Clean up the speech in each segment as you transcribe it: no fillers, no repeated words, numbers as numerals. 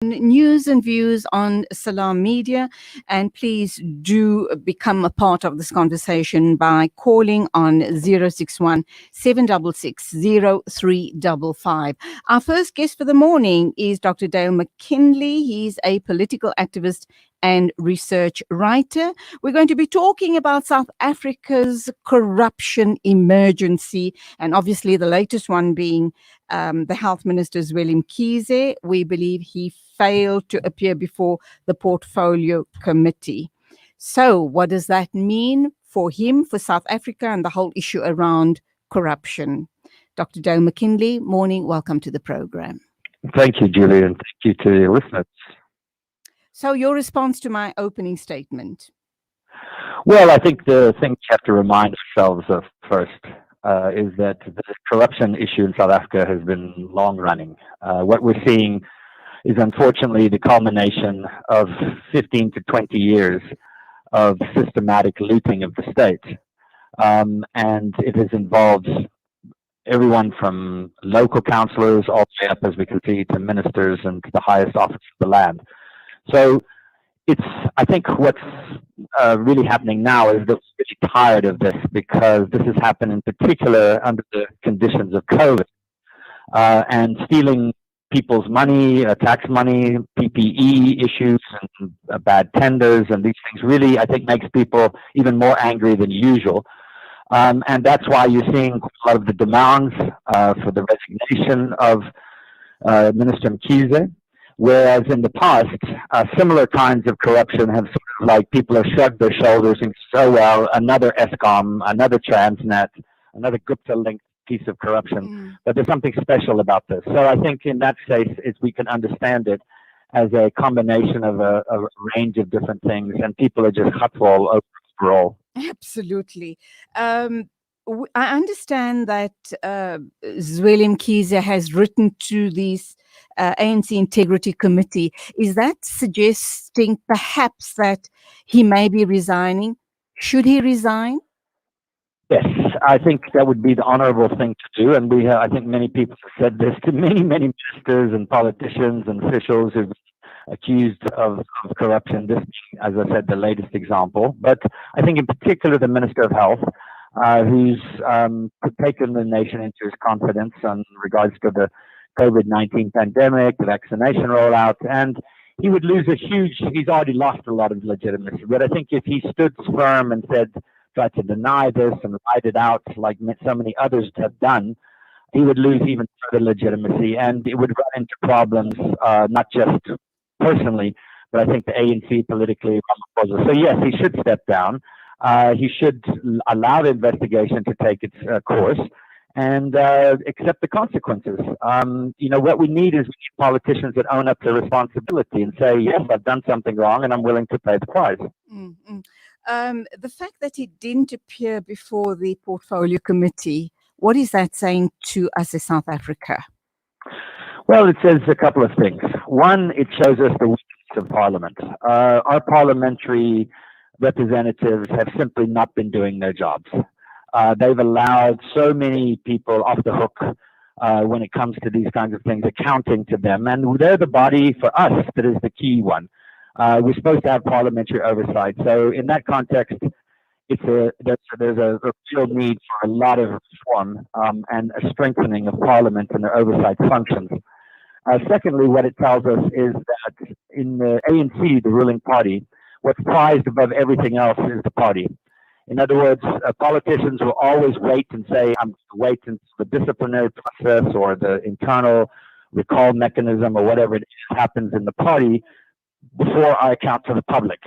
news and views on Salam Media, and please do become a part of this conversation by calling on 061 766 0355. Our first guest for the morning is Dr. Dale Mackinley. He's a political activist and research writer. We're going to be talking about South Africa's corruption emergency, and obviously the latest one being the Health Minister, Zweli Mkhize. We believe he failed to appear before the Portfolio Committee. So what does that mean for him, for South Africa, and the whole issue around corruption? Dr. Dale Mackinley, morning. Welcome to the program. Thank you, Julie, and thank you to your listeners. So your response to my opening statement? Well, I think the thing we have to remind ourselves of first is that the corruption issue in South Africa has been long running. What we're seeing is unfortunately the culmination of 15 to 20 years of systematic looting of the state. And it has involved everyone from local councillors all the way up, as we can see, to ministers and to the highest office of the land. So I think what's really happening now is that we're really tired of this, because this has happened in particular under the conditions of COVID, and stealing people's money, tax money, PPE issues, and bad tenders, and these things really, I think, makes people even more angry than usual. And that's why you're seeing a lot of the demands for the resignation of Minister Mkhize. Whereas in the past, similar kinds of corruption have sort of like people have shrugged their shoulders and said, oh, well, another Eskom, another Transnet, another Gupta-linked piece of corruption. But there's something special about this. So I think in that case, we can understand it as a combination of a range of different things, and people are just hutful overall. Absolutely. I understand that Zweli Mkhize has written to this ANC Integrity Committee. Is that suggesting perhaps that he may be resigning? Should he resign? Yes, I think that would be the honorable thing to do. And I think many people have said this to many ministers and politicians and officials who've been accused of corruption. This, as I said, the latest example. But I think in particular the Minister of Health, who's taken the nation into his confidence in regards to the COVID-19 pandemic, the vaccination rollout, and he would lose he's already lost a lot of legitimacy. But I think if he stood firm and tried to deny this and ride it out like so many others have done, he would lose even further legitimacy, and it would run into problems, not just personally, but I think the ANC politically. So yes, he should step down. He should allow the investigation to take its course and accept the consequences. What we need is politicians that own up to responsibility and say, yes, I've done something wrong and I'm willing to pay the price. The fact that he didn't appear before the Portfolio Committee, what is that saying to us as South Africa? Well, it says a couple of things. One, it shows us the weakness of Parliament. Our parliamentary representatives have simply not been doing their jobs. They've allowed so many people off the hook when it comes to these kinds of things, accounting to them. And they're the body for us that is the key one. We're supposed to have parliamentary oversight. So in that context, there's a real need for a lot of reform and a strengthening of Parliament and their oversight functions. Secondly, what it tells us is that in the ANC, the ruling party, what's prized above everything else is the party. In other words, politicians will always wait and say, I'm going to wait until the disciplinary process or the internal recall mechanism or whatever it is happens in the party before I account to the public.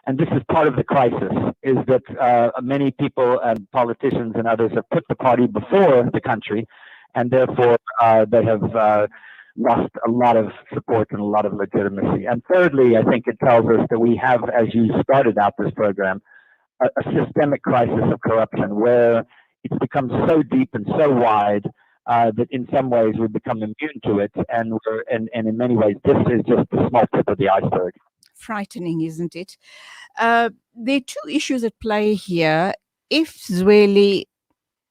And this is part of the crisis, is that many people and politicians and others have put the party before the country, and therefore they have lost a lot of support and a lot of legitimacy. And thirdly, I think it tells us that we have, as you started out this program, a systemic crisis of corruption where it's become so deep and so wide that in some ways we've become immune to it, and in many ways this is just the small tip of the iceberg. Frightening, isn't it? There are two issues at play here. If Zweli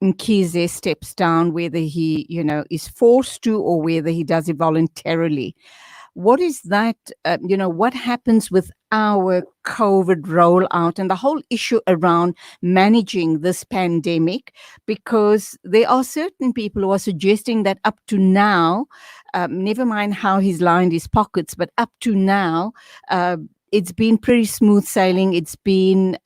Mkhize steps down, whether he, is forced to or whether he does it voluntarily, what is that, what happens with our COVID rollout and the whole issue around managing this pandemic? Because there are certain people who are suggesting that up to now, never mind how he's lined his pockets, but up to now, it's been pretty smooth sailing. It's been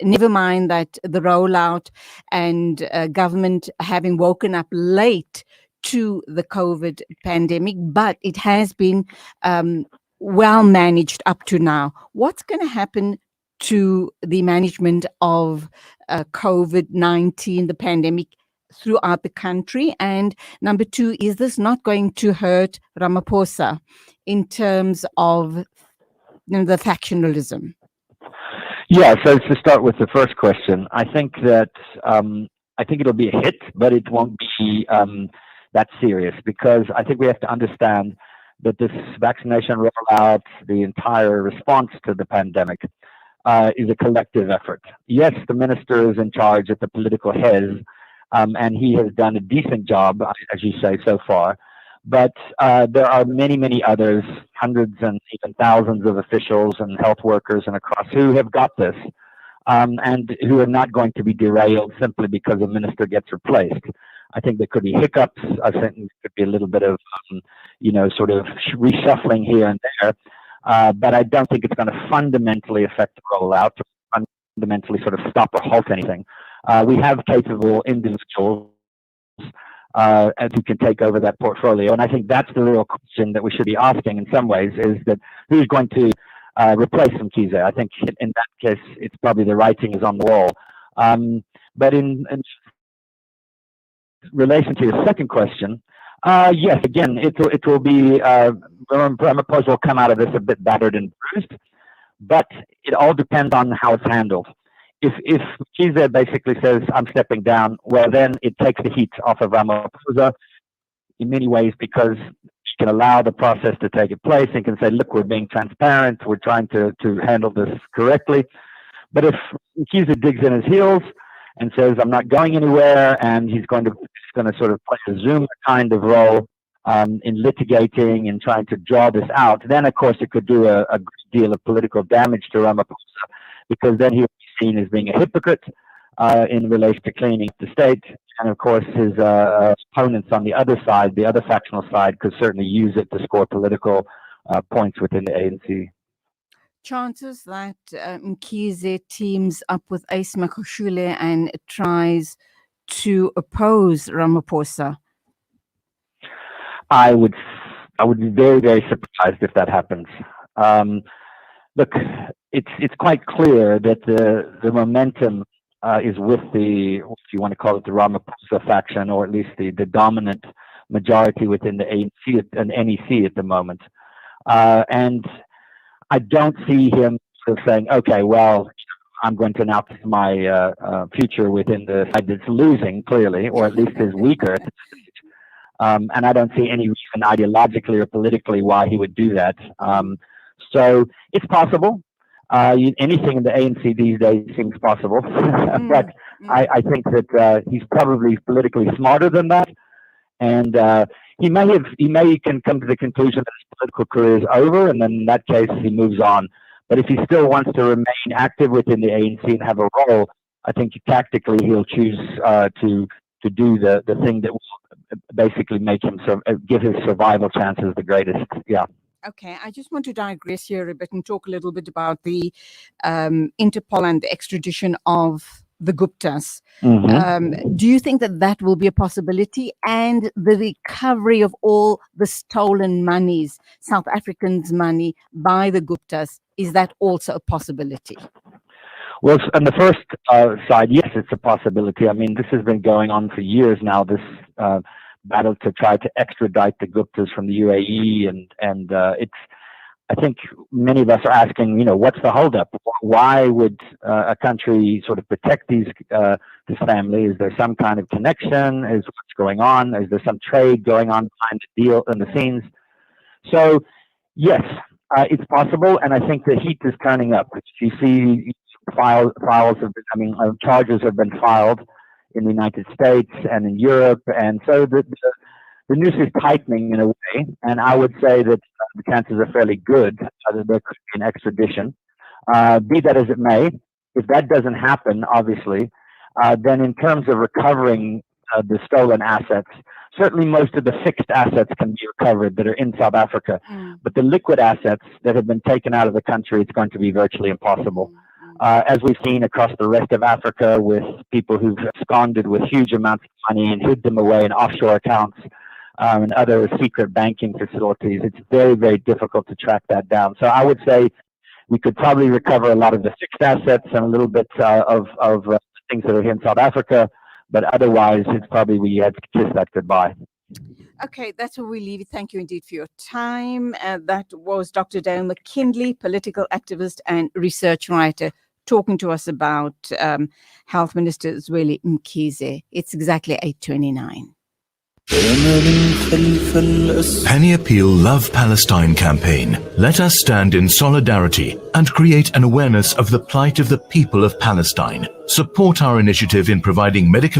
never mind that the rollout and government having woken up late to the COVID pandemic, but it has been well managed up to now. What's going to happen to the management of COVID-19, the pandemic, throughout the country? And number two, is this not going to hurt Ramaphosa in terms of the factionalism? Yeah, so to start with the first question, I think that I think it'll be a hit, but it won't be that serious, because I think we have to understand that this vaccination rollout, the entire response to the pandemic, is a collective effort. Yes, the minister is in charge at the political head, and he has done a decent job, as you say, so far. But there are many, many others, hundreds and even thousands of officials and health workers and across who have got this, and who are not going to be derailed simply because a minister gets replaced. I think there could be hiccups. I think there could be a little bit of, sort of reshuffling here and there. But I don't think it's going to fundamentally affect the rollout, or fundamentally sort of stop or halt anything. We have capable individuals who can take over that portfolio. And I think that's the real question that we should be asking in some ways, is that who's going to replace Mkhize? I think in that case, it's probably the writing is on the wall. But in relation to your second question, yes, again, it will be, Ramaphosa will come out of this a bit battered and bruised, but it all depends on how it's handled. If Mkhize basically says, I'm stepping down, well, then it takes the heat off of Ramaphosa in many ways, because he can allow the process to take place and can say, look, we're being transparent, we're trying to handle this correctly. But if Mkhize digs in his heels and says, I'm not going anywhere, and he's going to sort of play a Zoom kind of role in litigating and trying to draw this out, then of course it could do a great deal of political damage to Ramaphosa, because then he would be seen as being a hypocrite in relation to cleaning the state. And of course his opponents on the other side, the other factional side, could certainly use it to score political points within the ANC. Chances that Mkhize teams up with Ace Makoshule and tries to oppose Ramaphosa? I would be very, very surprised if that happens. Look, it's quite clear that the momentum is with the, if you want to call it, the Ramaphosa faction, or at least the dominant majority within the ANC and NEC at the moment. And I don't see him sort of saying, okay, well, I'm going to announce my future within the side that's losing, clearly, or at least is weaker at this stage. And I don't see any reason ideologically or politically why he would do that. So it's possible. Anything in the ANC these days seems possible. But I think that he's probably politically smarter than that. And he may can come to the conclusion that his political career is over, and then in that case he moves on. But if he still wants to remain active within the ANC and have a role, I think tactically he'll choose to do the thing that will basically make him give his survival chances the greatest. Yeah. Okay, I just want to digress here a bit and talk a little bit about the Interpol and the extradition of the Guptas. Do you think that will be a possibility? And the recovery of all the stolen monies, South Africans' money, by the Guptas, is that also a possibility? Well, on the first side, yes, it's a possibility. I mean, this has been going on for years now, this battle to try to extradite the Guptas from the UAE, and it's, I think many of us are asking, what's the holdup? Why would a country sort of protect this family? Is there some kind of connection? Is what's going on? Is there some trade going on behind the deal in the scenes? So, yes, it's possible, and I think the heat is turning up. You see, charges have been filed in the United States and in Europe, and so the noose is tightening in a way, and I would say that the chances are fairly good that there could be an extradition. Be that as it may, if that doesn't happen, obviously, then in terms of recovering the stolen assets, certainly most of the fixed assets can be recovered that are in South Africa, but the liquid assets that have been taken out of the country, it's going to be virtually impossible. As we've seen across the rest of Africa with people who've absconded with huge amounts of money and hid them away in offshore accounts and other secret banking facilities, it's very, very difficult to track that down. So I would say we could probably recover a lot of the fixed assets and a little bit of things that are here in South Africa, but otherwise it's probably we had to kiss that goodbye. Okay, that's where we leave it. Thank you indeed for your time. That was Dr. Dale Mackinley, political activist and research writer, talking to us about Health Minister Zweli Mkhize. It's exactly 8:29. Penny Appeal Love Palestine campaign. Let us stand in solidarity and create an awareness of the plight of the people of Palestine. Support our initiative in providing medical